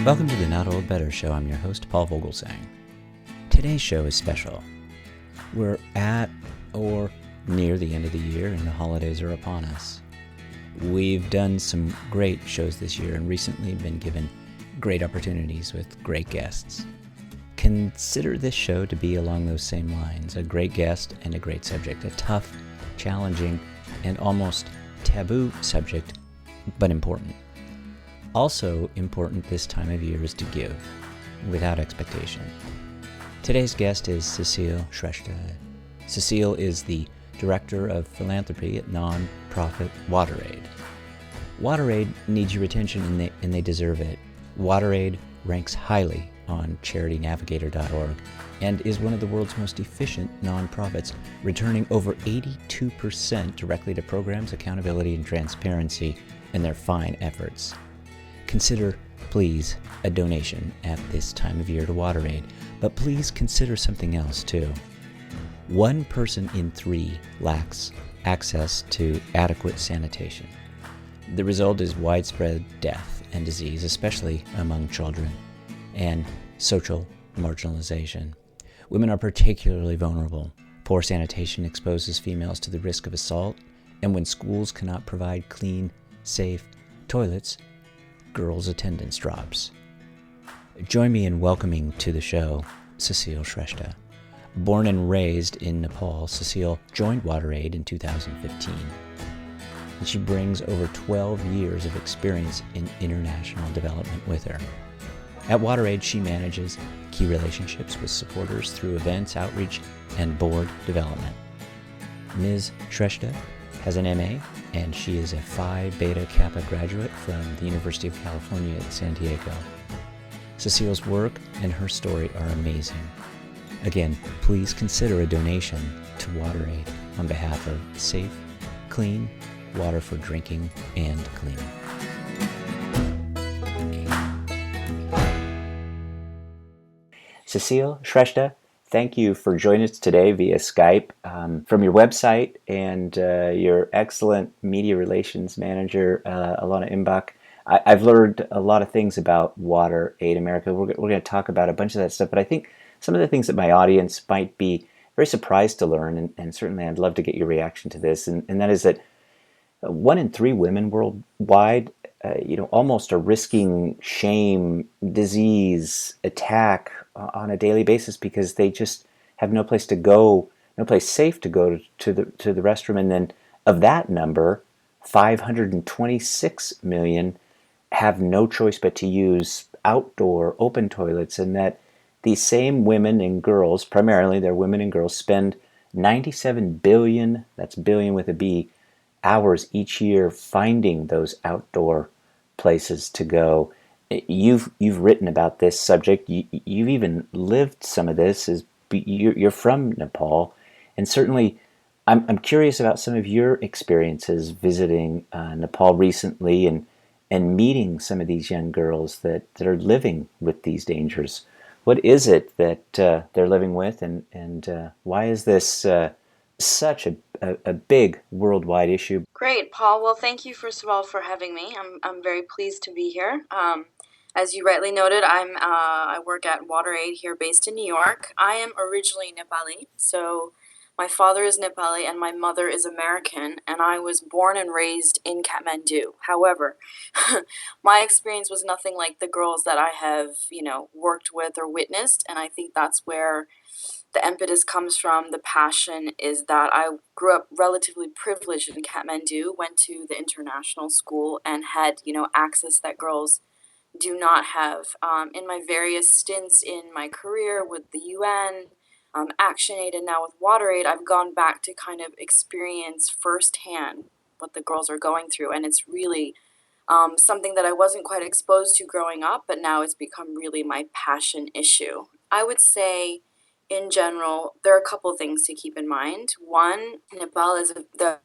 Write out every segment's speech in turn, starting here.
Welcome to the Not Old Better Show. I'm your host, Paul Vogelsang. Today's show is special. We're at or near the end of the year and the holidays are upon us. We've done some great shows this year and recently been given great opportunities with great guests. Consider this show to be along those same lines, a great guest and a great subject, a tough, challenging, and almost taboo subject, but important. Also important this time of year is to give, without expectation. Today's guest is Cecile Shrestha. Cecile is the Director of Philanthropy at non-profit WaterAid. WaterAid needs your attention and they deserve it. WaterAid ranks highly on charitynavigator.org and is one of the world's most efficient nonprofits, returning over 82% directly to programs, accountability, and transparency in their fine efforts. Consider, please, a donation at this time of year to WaterAid, but please consider something else too. 1 person in 3 lacks access to adequate sanitation. The result is widespread death and disease, especially among children, and social marginalization. Women are particularly vulnerable. Poor sanitation exposes females to the risk of assault, and when schools cannot provide clean, safe toilets, girls' attendance drops. Join me in welcoming to the show Cecile Shrestha. Born and raised in Nepal, Cecile joined WaterAid in 2015. And she brings over 12 years of experience in international development with her. At WaterAid, she manages key relationships with supporters through events, outreach, and board development. Ms. Shrestha has an MA, and she is a Phi Beta Kappa graduate from the University of California at San Diego. Cecile's work and her story are amazing. Again, please consider a donation to WaterAid on behalf of safe, clean water for drinking and cleaning. Cecile Shrestha, thank you for joining us today via Skype. From your website and your excellent media relations manager, Alana Imbach, I've learned a lot of things about WaterAid America. We're going to talk about a bunch of that stuff, but I think some of the things that my audience might be very surprised to learn, and certainly I'd love to get your reaction to this, and that is that 1 in 3 women worldwide, almost are risking shame, disease, attack on a daily basis because they just have no place to go, no place safe to go to the restroom. And then of that number, 526 million have no choice but to use outdoor open toilets, and that these same women and girls, primarily they're women and girls, spend 97 billion, that's billion with a B, hours each year finding those outdoor places to go. You've written about this subject. You've even lived some of this. You're from Nepal, and certainly I'm curious about some of your experiences visiting Nepal recently and meeting some of these young girls that are living with these dangers. What is it that they're living with, and why is this such a big worldwide issue? Great, Paul. Well, thank you first of all for having me. I'm very pleased to be here. As you rightly noted, I work at WaterAid here, based in New York. I am originally Nepali, so my father is Nepali and my mother is American, and I was born and raised in Kathmandu. However, my experience was nothing like the girls that I have, worked with or witnessed, and I think that's where the impetus comes from. The passion is that I grew up relatively privileged in Kathmandu, went to the international school, and had, access that girls do not have. In my various stints in my career with the UN, ActionAid, and now with WaterAid, I've gone back to kind of experience firsthand what the girls are going through, and it's really something that I wasn't quite exposed to growing up, but now it's become really my passion issue. I would say, in general, there are a couple things to keep in mind. One, Nepal is the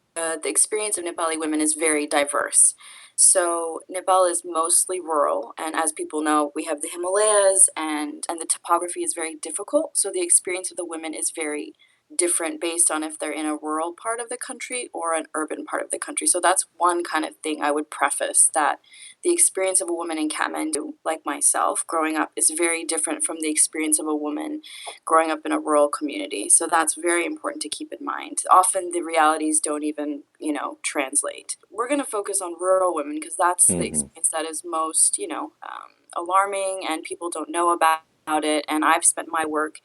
experience of Nepali women is very diverse. So Nepal is mostly rural, and as people know, we have the Himalayas, and the topography is very difficult. So the experience of the women is very different based on if they're in a rural part of the country or an urban part of the country. So that's one kind of thing I would preface, that the experience of a woman in Kathmandu, like myself, growing up is very different from the experience of a woman growing up in a rural community. So that's very important to keep in mind. Often the realities don't even, translate. We're going to focus on rural women because that's the experience that is most, alarming and people don't know about it. And I've spent my work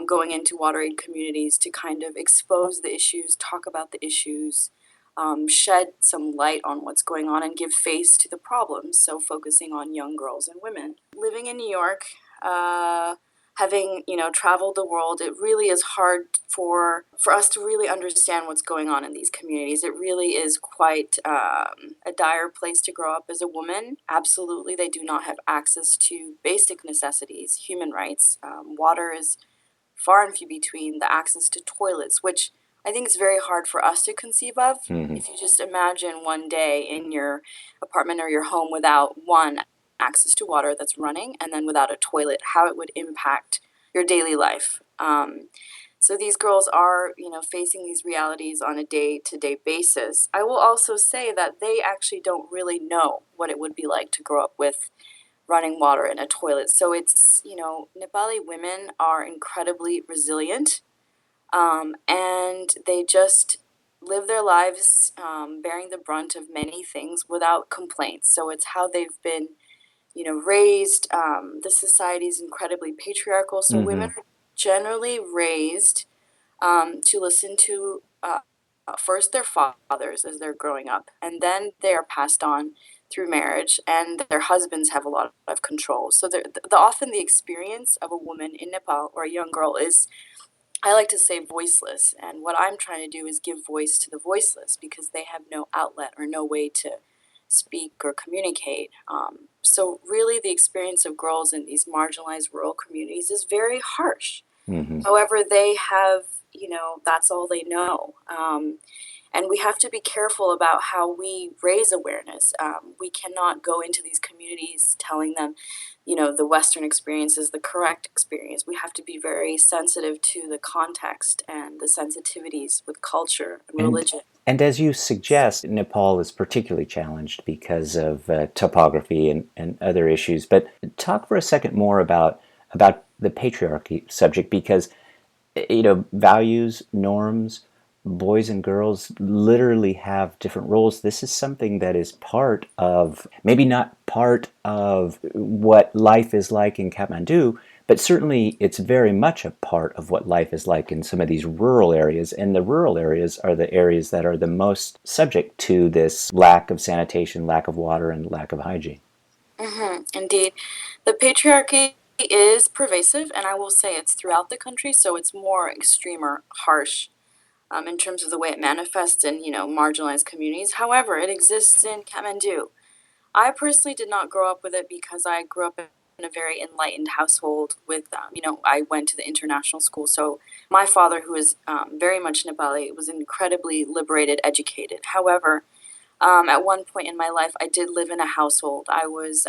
going into water aid communities to kind of expose the issues, talk about the issues, shed some light on what's going on, and give face to the problems. So focusing on young girls and women. Living in New York, having traveled the world, it really is hard for us to really understand what's going on in these communities. It really is quite a dire place to grow up as a woman. Absolutely, they do not have access to basic necessities, human rights. Water is far and few between. The access to toilets, which I think is very hard for us to conceive of. If you just imagine one day in your apartment or your home without one, access to water that's running, and then without a toilet, how it would impact your daily life. So these girls are, facing these realities on a day-to-day basis. I will also say that they actually don't really know what it would be like to grow up with running water in a toilet. So it's, Nepali women are incredibly resilient, and they just live their lives bearing the brunt of many things without complaints. So it's how they've been, raised. The society is incredibly patriarchal, so women are generally raised to listen to first their fathers as they're growing up, and then they are passed on through marriage, and their husbands have a lot of control. So often the experience of a woman in Nepal or a young girl is, I like to say, voiceless. And what I'm trying to do is give voice to the voiceless because they have no outlet or no way to speak or communicate. So really the experience of girls in these marginalized rural communities is very harsh. However, they have, that's all they know. And we have to be careful about how we raise awareness. We cannot go into these communities telling them, the Western experience is the correct experience. We have to be very sensitive to the context and the sensitivities with culture and religion. And as you suggest, Nepal is particularly challenged because of topography and other issues. But talk for a second more about the patriarchy subject, because values, norms, boys and girls literally have different roles. This is something that is part of, maybe not part of what life is like in Kathmandu, but certainly it's very much a part of what life is like in some of these rural areas. And the rural areas are the areas that are the most subject to this lack of sanitation, lack of water, and lack of hygiene. Indeed. The patriarchy is pervasive, and I will say it's throughout the country, so it's more extreme or harsh in terms of the way it manifests in, marginalized communities. However, it exists in Kathmandu. I personally did not grow up with it because I grew up in a very enlightened household with, I went to the international school. So my father, who is very much Nepali, was incredibly liberated, educated. However, at one point in my life, I did live in a household. I was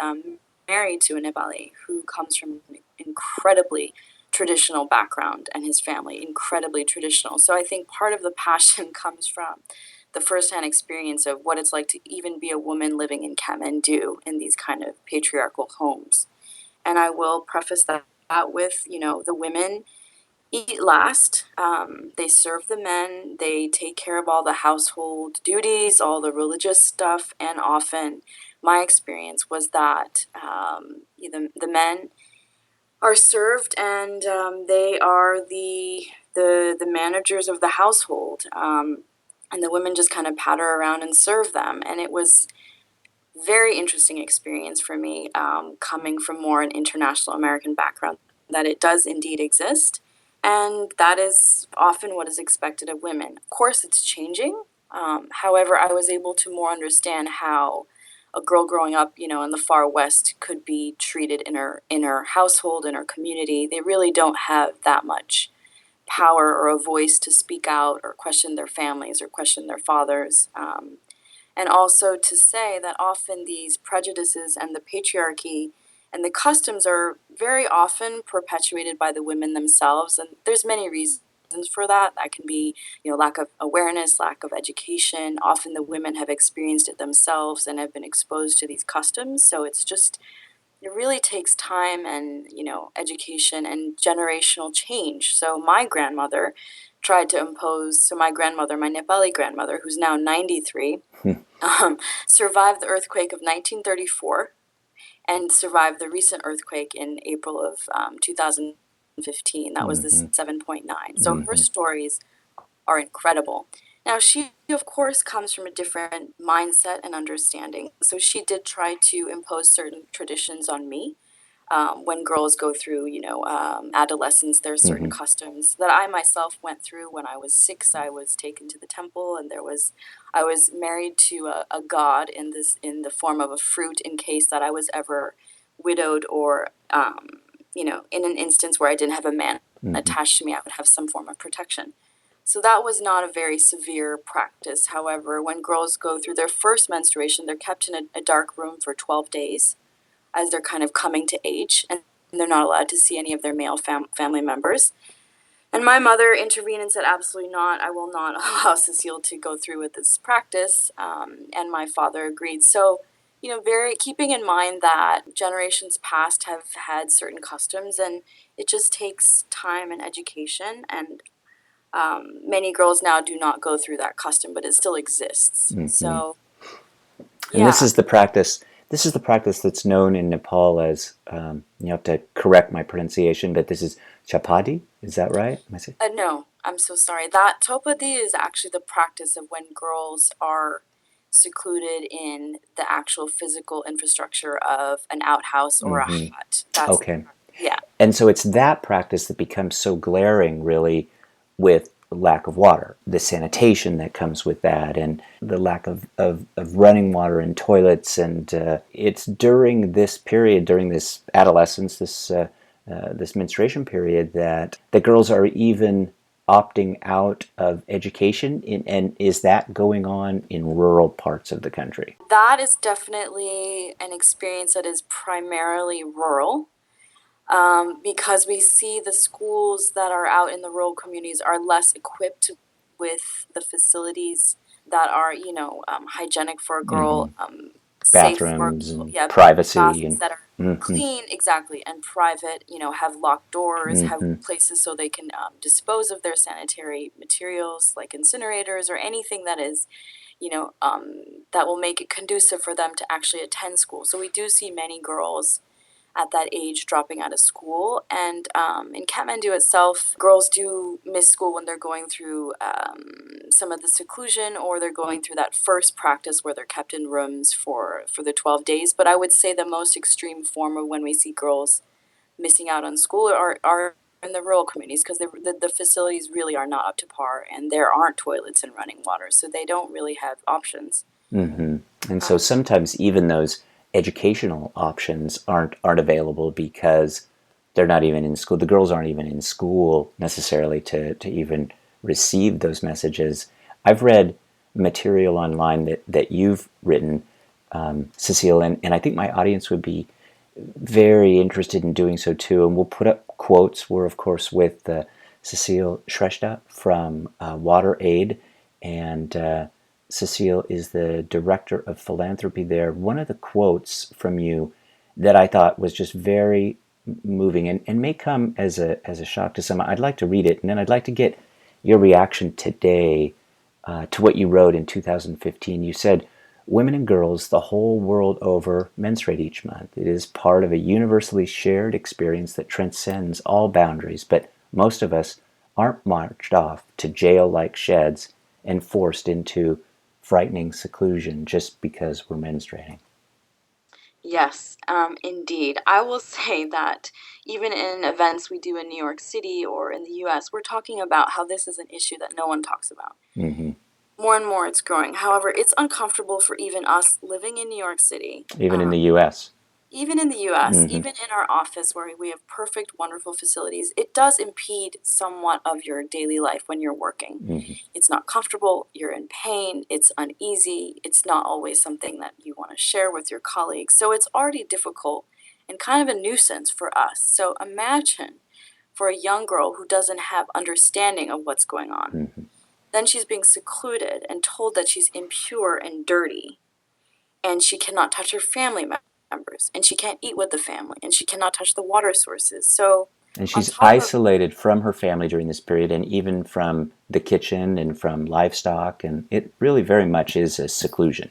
married to a Nepali who comes from an incredibly traditional background, and his family incredibly traditional. So I think part of the passion comes from the firsthand experience of what it's like to even be a woman living in Kathmandu in these kind of patriarchal homes. And I will preface that with, the women eat last. They serve the men. They take care of all the household duties, all the religious stuff, and often my experience was that the men are served, and they are the managers of the household, and the women just kind of patter around and serve them. And it was very interesting experience for me, coming from more an international American background, that it does indeed exist. And that is often what is expected of women. Of course, it's changing. However, I was able to more understand how a girl growing up, in the far west could be treated in her household, in her community. They really don't have that much power or a voice to speak out or question their families or question their fathers. And also to say that often these prejudices and the patriarchy and the customs are very often perpetuated by the women themselves. And there's many reasons for that. That can be, lack of awareness, lack of education. Often the women have experienced it themselves and have been exposed to these customs. So it really takes time and, education and generational change. So my grandmother tried to impose, my Nepali grandmother, who's now 93, survived the earthquake of 1934 and survived the recent earthquake in April of 2015. That was the 7.9. So her stories are incredible. Now, she, of course, comes from a different mindset and understanding. So she did try to impose certain traditions on me. When girls go through, adolescence, there are certain customs that I myself went through. When I was 6, I was taken to the temple, and I was married to a god in the form of a fruit in case that I was ever widowed or, in an instance where I didn't have a man attached to me, I would have some form of protection. So that was not a very severe practice. However, when girls go through their first menstruation, they're kept in a dark room for 12 days as they're kind of coming to age, and they're not allowed to see any of their male family members. And my mother intervened and said, absolutely not. I will not allow Cecile to go through with this practice. And my father agreed. So, very keeping in mind that generations past have had certain customs, and it just takes time and education. And many girls now do not go through that custom, but it still exists. So, yeah. And this is the practice. This is the practice that's known in Nepal as, you have to correct my pronunciation, but this is chapadi. Is that right? Am I saying? No, I'm so sorry. That topadi is actually the practice of when girls are secluded in the actual physical infrastructure of an outhouse or a hut. That's Okay. Yeah. And so it's that practice that becomes so glaring, really, with lack of water, the sanitation that comes with that, and the lack of running water in toilets. And it's during this period, during this adolescence, this menstruation period, that the girls are even opting out of education. And is that going on in rural parts of the country? That is definitely an experience that is primarily rural. Because we see the schools that are out in the rural communities are less equipped with the facilities that are, hygienic for a girl, safe for a Bathrooms girl. and Yeah, privacy bathrooms and that are clean, exactly, and private. Have locked doors, have places so they can dispose of their sanitary materials, like incinerators or anything that is, that will make it conducive for them to actually attend school. So we do see many girls at that age dropping out of school. And in Kathmandu itself, girls do miss school when they're going through some of the seclusion, or they're going through that first practice where they're kept in rooms for the 12 days. But I would say the most extreme form of when we see girls missing out on school are in the rural communities, because the facilities really are not up to par, and there aren't toilets and running water, so they don't really have options. And so sometimes even those educational options aren't available because they're not even in school. The girls aren't even in school necessarily to even receive those messages. I've read material online that you've written, Cecile, and I think my audience would be very interested in doing so too. And we'll put up quotes. We're, of course, with Cecile Shrestha from Water Aid, and Cecile is the director of philanthropy there. One of the quotes from you that I thought was just very moving and may come as a shock to some. I'd like to read it, and then I'd like to get your reaction today to what you wrote in 2015. You said, "Women and girls the whole world over menstruate each month. It is part of a universally shared experience that transcends all boundaries, but most of us aren't marched off to jail-like sheds and forced into frightening seclusion just because we're menstruating." Yes, indeed. I will say that even in events we do in New York City or in the US, we're talking about how this is an issue that no one talks about. More and more it's growing. However, it's uncomfortable for even us living in New York City. Even in the U.S. Even in the US, even in our office where we have perfect, wonderful facilities, it does impede somewhat of your daily life when you're working. It's not comfortable, you're in pain, it's uneasy, it's not always something that you want to share with your colleagues. So it's already difficult and kind of a nuisance for us. So imagine for a young girl who doesn't have understanding of what's going on. Mm-hmm. Then she's being secluded and told that she's impure and dirty, and she cannot touch her family members, and she can't eat with the family, and she cannot touch the water sources. So And on she's top of isolated from her family during this period, and even from the kitchen and from livestock, and it really very much is a seclusion.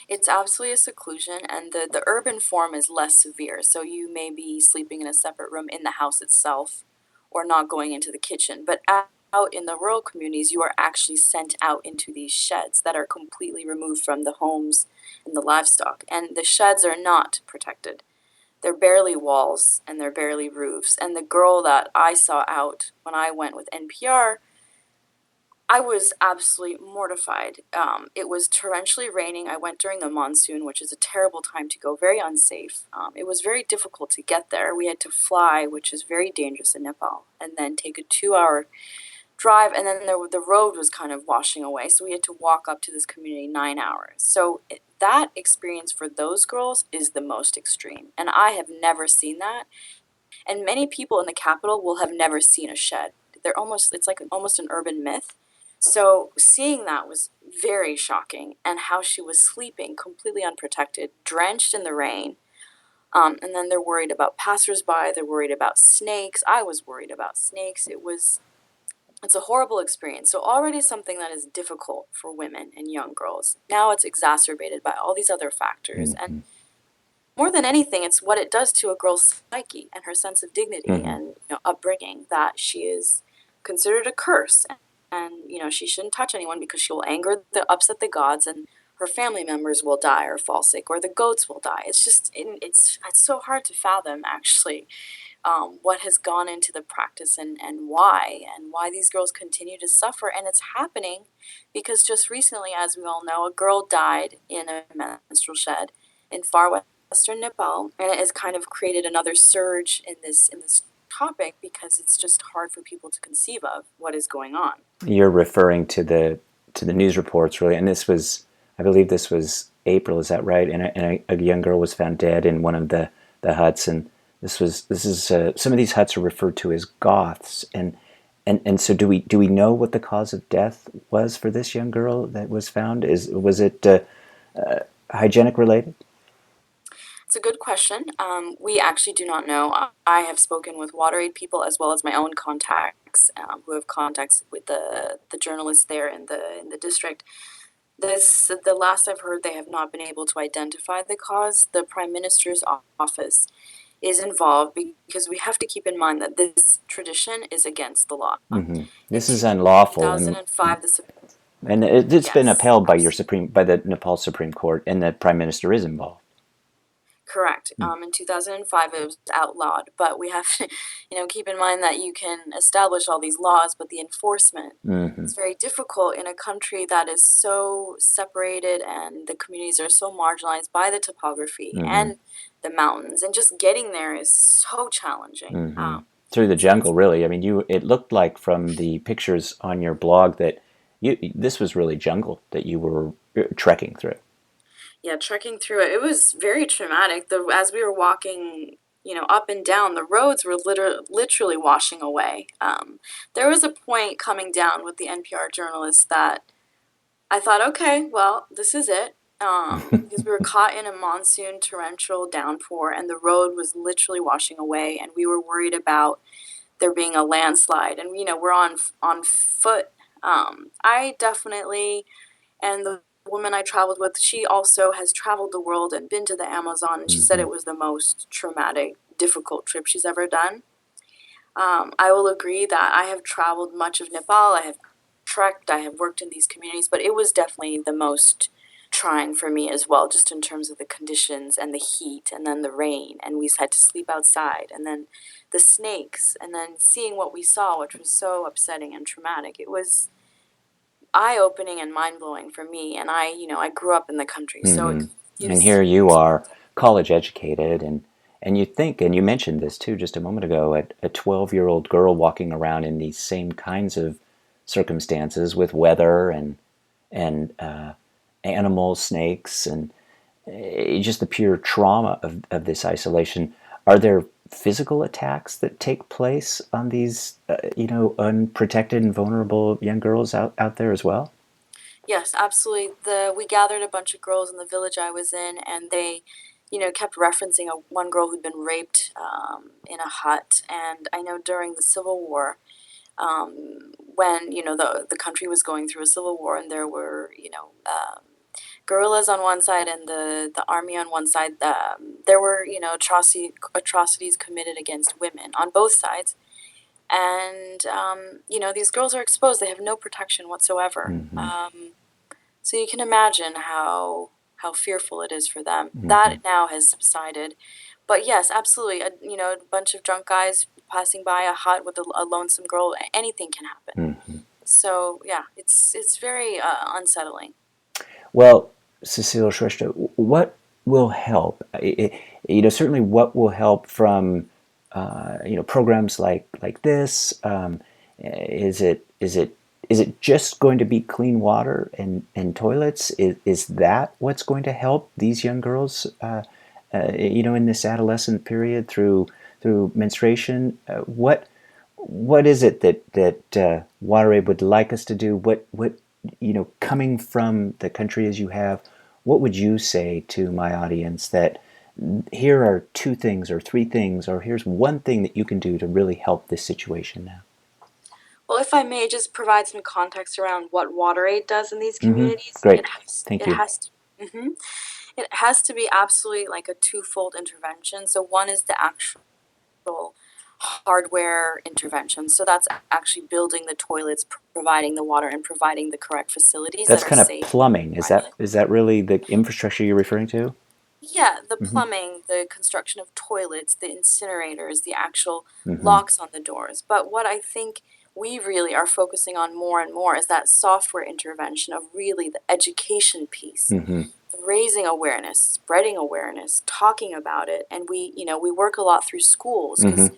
It's absolutely a seclusion, and the urban form is less severe. So you may be sleeping in a separate room in the house itself or not going into the kitchen. But out in the rural communities, you are actually sent out into these sheds that are completely removed from the homes and the livestock. And the sheds are not protected. They're barely walls and they're barely roofs. And the girl that I saw out when I went with NPR, I was absolutely mortified. It was torrentially raining. I went during the monsoon, which is a terrible time to go, very unsafe. It was very difficult to get there. We had to fly, which is very dangerous in Nepal, and then take a 2-hour drive, and then the road was kind of washing away, so we had to walk up to this community 9 hours. So that experience for those girls is the most extreme, and I have never seen that. And many people in the capital will have never seen a shed. It's like almost an urban myth. So seeing that was very shocking, and how she was sleeping completely unprotected, drenched in the rain. And then they're worried about passersby. They're worried about snakes. I was worried about snakes. It's a horrible experience. So already something that is difficult for women and young girls. Now it's exacerbated by all these other factors. Mm-hmm. And more than anything, it's what it does to a girl's psyche and her sense of dignity Mm-hmm. and upbringing, that she is considered a curse, and she shouldn't touch anyone because she will upset the gods, and her family members will die or fall sick, or the goats will die. It's just it's so hard to fathom, actually, what has gone into the practice, and why these girls continue to suffer. And it's happening because just recently, as we all know, a girl died in a menstrual shed in far western Nepal, and it has kind of created another surge in this topic, because it's just hard for people to conceive of what is going on. You're referring to the news reports, really, and I believe this was April. Is that right? And a young girl was found dead in one of the huts, and this is some of these huts are referred to as goths, and so do we know what the cause of death was for this young girl that was found? Was it hygienic related? It's a good question. We actually do not know. I have spoken with WaterAid people as well as my own contacts, who have contacts with the journalists there in the district. The last I've heard, they have not been able to identify the cause. The Prime Minister's office is involved, because we have to keep in mind that this tradition is against the law. Mm-hmm. This In is unlawful, 2005, and it's been yes, upheld by by the Nepal Supreme Court, and the Prime Minister is involved. correct. In 2005, it was outlawed, but we have to, keep in mind that you can establish all these laws, but the enforcement Mm-hmm. is very difficult in a country that is so separated, and the communities are so marginalized by the topography Mm-hmm. and the mountains, and just getting there is so challenging. Mm-hmm. Through the jungle, really. I mean, it looked like from the pictures on your blog that this was really jungle that you were trekking through. Yeah, trekking through it, it was very traumatic. As we were walking, up and down, the roads were literally washing away. There was a point coming down with the NPR journalists that I thought, okay, well, this is it. Because we were caught in a monsoon torrential downpour, and the road was literally washing away, and we were worried about there being a landslide. And we're on foot. I definitely, and the woman I traveled with, she also has traveled the world and been to the Amazon, and she said Mm-hmm. it was the most traumatic, difficult trip she's ever done. I will agree that I have traveled much of Nepal. I have trekked. I have worked in these communities, but it was definitely the most trying for me as well, just in terms of the conditions and the heat, and then the rain, and we had to sleep outside, and then the snakes, and then seeing what we saw, which was so upsetting and traumatic. It was eye-opening and mind-blowing for me, and I grew up in the country, so Mm-hmm. And here you are, college educated, and you think, and you mentioned this too just a moment ago, a 12-year-old girl walking around in these same kinds of circumstances with weather and animals, snakes, and just the pure trauma of this isolation. Are there physical attacks that take place on these, unprotected and vulnerable young girls out there as well? Yes, absolutely. We gathered a bunch of girls in the village I was in, and they, kept referencing one girl who'd been raped in a hut. And I know during the Civil War, when the country was going through a civil war, and there were guerrillas on one side and the army on one side, there were atrocities committed against women on both sides. And these girls are exposed; they have no protection whatsoever. Mm-hmm. So you can imagine how fearful it is for them. Mm-hmm. That now has subsided, but yes, absolutely. A bunch of drunk guys passing by a hut with a lonesome girl. Anything can happen. Mm-hmm. So yeah, it's very unsettling. Well, Cecile Shrestha, what will help? Certainly, what will help from programs like this? Is it just going to be clean water and toilets? Is that what's going to help these young girls? In this adolescent period through menstruation. What is it that WaterAid would like us to do? What coming from the country as you have, what would you say to my audience that here are two things or three things, or here's one thing that you can do to really help this situation now? Well, if I may just provide some context around what WaterAid does in these Mm-hmm. communities, Great. Thank you. mhm. It has to be absolutely like a twofold intervention. So one is the actual hardware intervention. So that's actually building the toilets, providing the water, and providing the correct facilities That's that are kind of safe plumbing. and private. Is that really the infrastructure you're referring to? Yeah, the Mm-hmm. plumbing, the construction of toilets, the incinerators, the actual Mm-hmm. locks on the doors. But what I think we really are focusing on more and more is that software intervention of really the education piece, Mm-hmm. raising awareness, spreading awareness, talking about it. And we work a lot through schools because, Mm-hmm.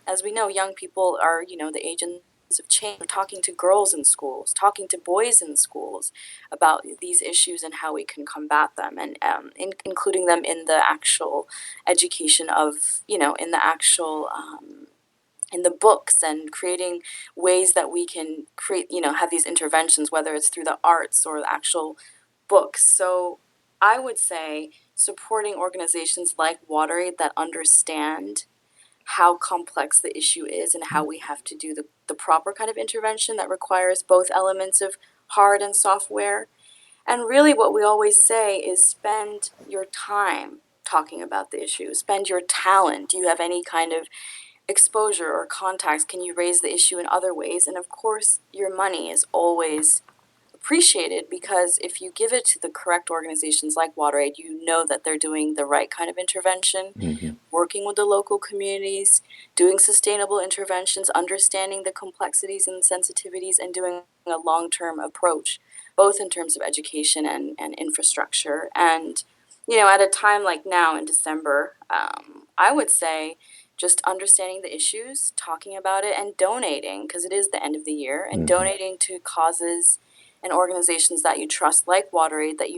as we know, young people are, the agents of change. Talking to girls in schools, talking to boys in schools about these issues and how we can combat them, and including them in the actual education of, in the actual in the books, and creating ways that we can create, have these interventions, whether it's through the arts or the actual books. So I would say supporting organizations like WaterAid that understand how complex the issue is and how we have to do the proper kind of intervention that requires both elements of hard and software. And really, what we always say is spend your time talking about the issue, spend your talent. Do you have any kind of exposure or contacts? Can you raise the issue in other ways? And of course, your money is always appreciated, because if you give it to the correct organizations like WaterAid, you know that they're doing the right kind of intervention, Mm-hmm. working with the local communities, doing sustainable interventions, understanding the complexities and sensitivities, and doing a long-term approach, both in terms of education and infrastructure. And, at a time like now in December, I would say just understanding the issues, talking about it, and donating, because it is the end of the year, and Mm-hmm. donating to causes and organizations that you trust, like WaterAid, that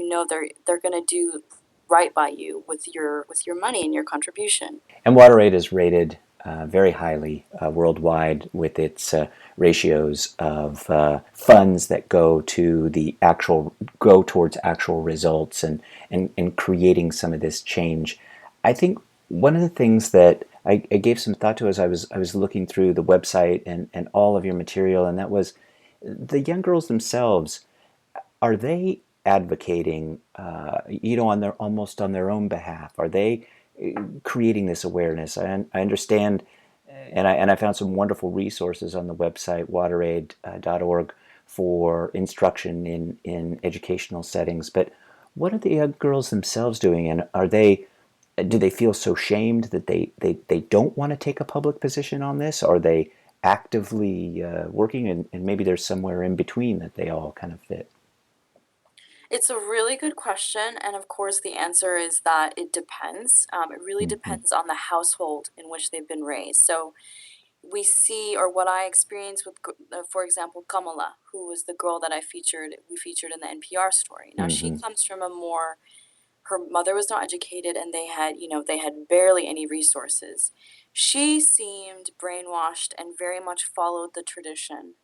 they're going to do right by you with your money and your contribution. And WaterAid is rated very highly worldwide with its ratios of funds that go towards actual results and creating some of this change. I think one of the things that I gave some thought to as I was looking through the website and all of your material, and that was the young girls themselves. Are they advocating, on their almost on their own behalf? Are they creating this awareness? I understand, and I found some wonderful resources on the website wateraid.org for instruction in educational settings. But what are the young girls themselves doing, and do they feel so shamed that they don't want to take a public position on this? Are they actively working, and maybe there's somewhere in between that they all kind of fit? It's a really good question, and of course, the answer is that it depends. It really Mm-hmm. depends on the household in which they've been raised. So we see, or what I experienced with, for example, Kamala, who was the girl that we featured in the NPR story. Now, she Mm-hmm. comes from a more Her mother was not educated, and they had barely any resources. She seemed brainwashed and very much followed the tradition.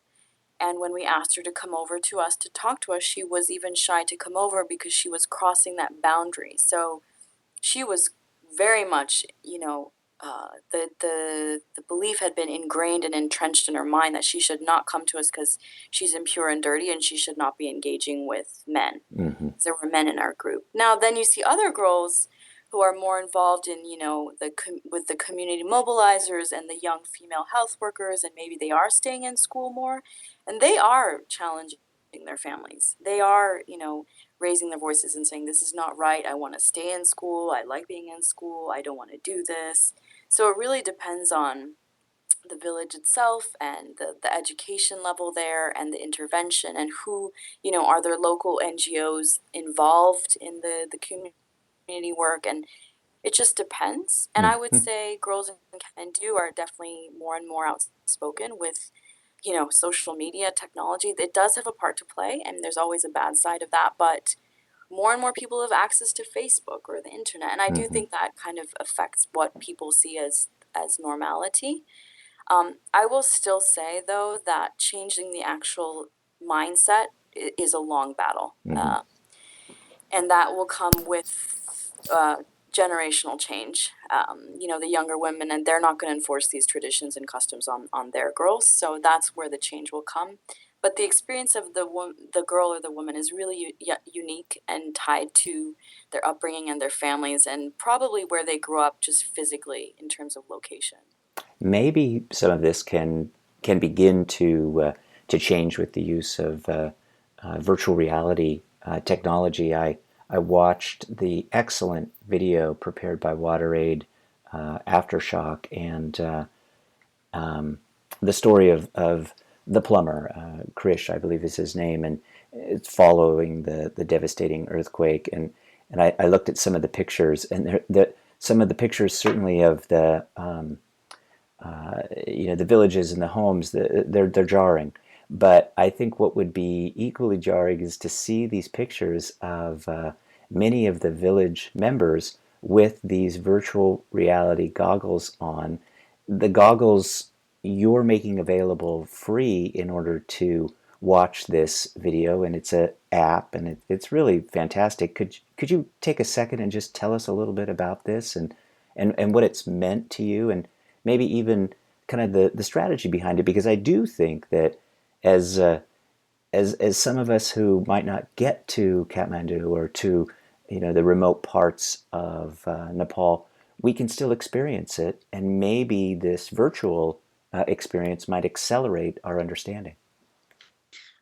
And when we asked her to come over to us to talk to us, she was even shy to come over because she was crossing that boundary. So she was very much, the belief had been ingrained and entrenched in her mind that she should not come to us because she's impure and dirty, and she should not be engaging with men. Mm-hmm. There were men in our group. Now, then you see other girls who are more involved in, with the community mobilizers and the young female health workers, and maybe they are staying in school more, and they are challenging their families. They are, raising their voices and saying, this is not right. I want to stay in school. I like being in school. I don't want to do this. So it really depends on the village itself and the education level there and the intervention and who, are there local NGOs involved in the community work. And it just depends. And I would Mm-hmm. say girls in Kathmandu are definitely more and more outspoken with, social media technology. It does have a part to play, and there's always a bad side of that, but more and more people have access to Facebook or the internet, and I do Mm-hmm. think that kind of affects what people see as normality. I will still say, though, that changing the actual mindset is a long battle, Mm-hmm. and that will come with generational change. The younger women, and they're not going to enforce these traditions and customs on their girls, so that's where the change will come. But the experience of the girl or the woman is really unique and tied to their upbringing and their families, and probably where they grew up just physically in terms of location. Maybe some of this can begin to change with the use of virtual reality technology. I watched the excellent video prepared by WaterAid, Aftershock, and the story of the plumber, Krish, I believe is his name, and it's following the devastating earthquake. And I looked at some of the pictures, and some of the pictures certainly of the villages and the homes, they're jarring. But I think what would be equally jarring is to see these pictures of many of the village members with these virtual reality goggles on. The goggles you're making available free in order to watch this video, and it's an app, and it's really fantastic. Could you take a second and just tell us a little bit about this and what it's meant to you, and maybe even kind of the strategy behind it? Because I do think that as as some of us who might not get to Kathmandu or to the remote parts of Nepal, we can still experience it, and maybe this virtual experience might accelerate our understanding.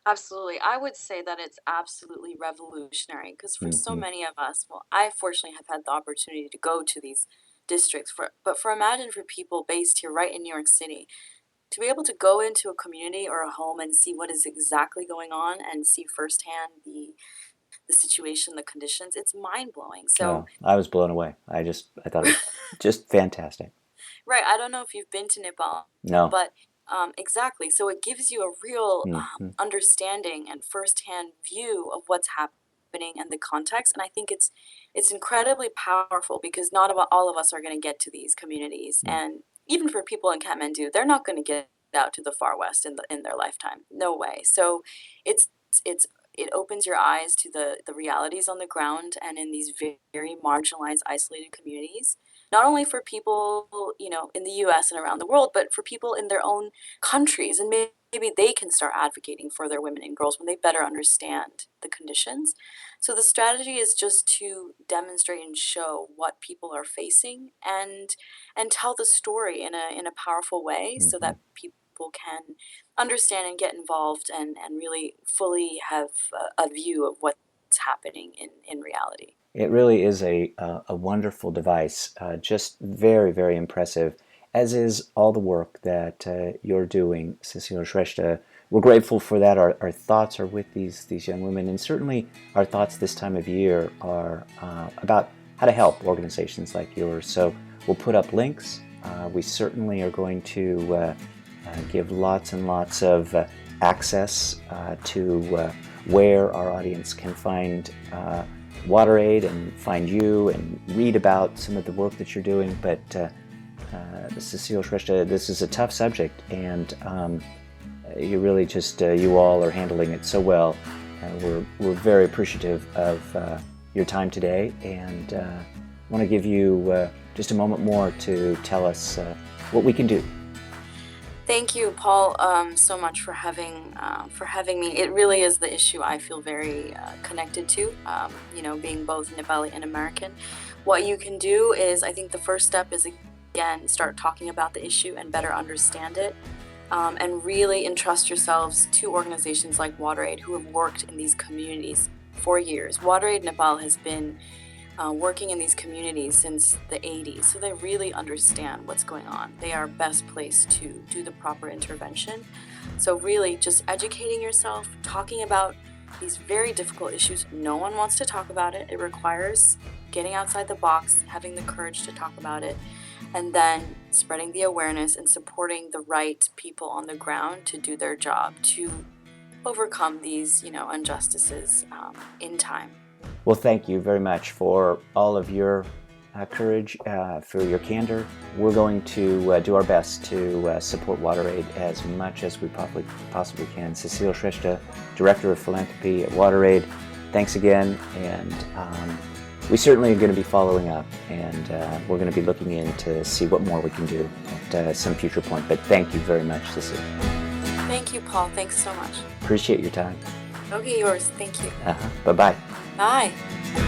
Absolutely. I would say that it's absolutely revolutionary because for so Mm-hmm. many of us, well, I fortunately have had the opportunity to go to these districts but imagine for people based here right in New York City to be able to go into a community or a home and see what is exactly going on and see firsthand the situation, the conditions, it's mind blowing. So, Oh, I was blown away. I thought it was just fantastic. right, I don't know if you've been to Nepal, No. but exactly. So it gives you a real Mm-hmm. understanding and firsthand view of what's happening and the context. And I think it's incredibly powerful because not about all of us are going to get to these communities, and even for people in Kathmandu, they're not going to get out to the far west in their lifetime. No way. So it's it's it opens your eyes to the realities on the ground and in these very marginalized, isolated communities, not only for people, in the US and around the world, but for people in their own countries. And maybe they can start advocating for their women and girls when they better understand the conditions. So the strategy is just to demonstrate and show what people are facing and tell the story in a powerful way so Mm-hmm. that people can understand and get involved and really fully have a view of what's happening in reality. It really is a wonderful device, just very, very impressive, as is all the work that you're doing, Cecile Shrestha. We're grateful for that. Our thoughts are with these young women, and certainly our thoughts this time of year are about how to help organizations like yours. So we'll put up links. We certainly are going to give lots and lots of access to where our audience can find WaterAid and find you and read about some of the work that you're doing. But Cecile Shrestha, this is a tough subject, and you really just, you all are handling it so well. We're very appreciative of your time today, and want to give you just a moment more to tell us what we can do. Thank you, Paul, so much for having me. It really is the issue I feel very connected to. Being both Nepali and American. What you can do is, I think the first step is, again, start talking about the issue and better understand it, and really entrust yourselves to organizations like WaterAid, who have worked in these communities for years. WaterAid Nepal has been working in these communities since the 80s, so they really understand what's going on. They are best placed to do the proper intervention. So really just educating yourself, talking about these very difficult issues. No one wants to talk about it. It requires getting outside the box, having the courage to talk about it, and then spreading the awareness and supporting the right people on the ground to do their job, to overcome these, injustices in time. Well, thank you very much for all of your courage, for your candor. We're going to do our best to support WaterAid as much as we possibly can. Cecile Shrestha, Director of Philanthropy at WaterAid, thanks again, and we certainly are going to be following up, and we're going to be looking in to see what more we can do at some future point. But thank you very much, Cecile. Thank you, Paul. Thanks so much. Appreciate your time. Okay, yours. Thank you. Bye-bye. Bye.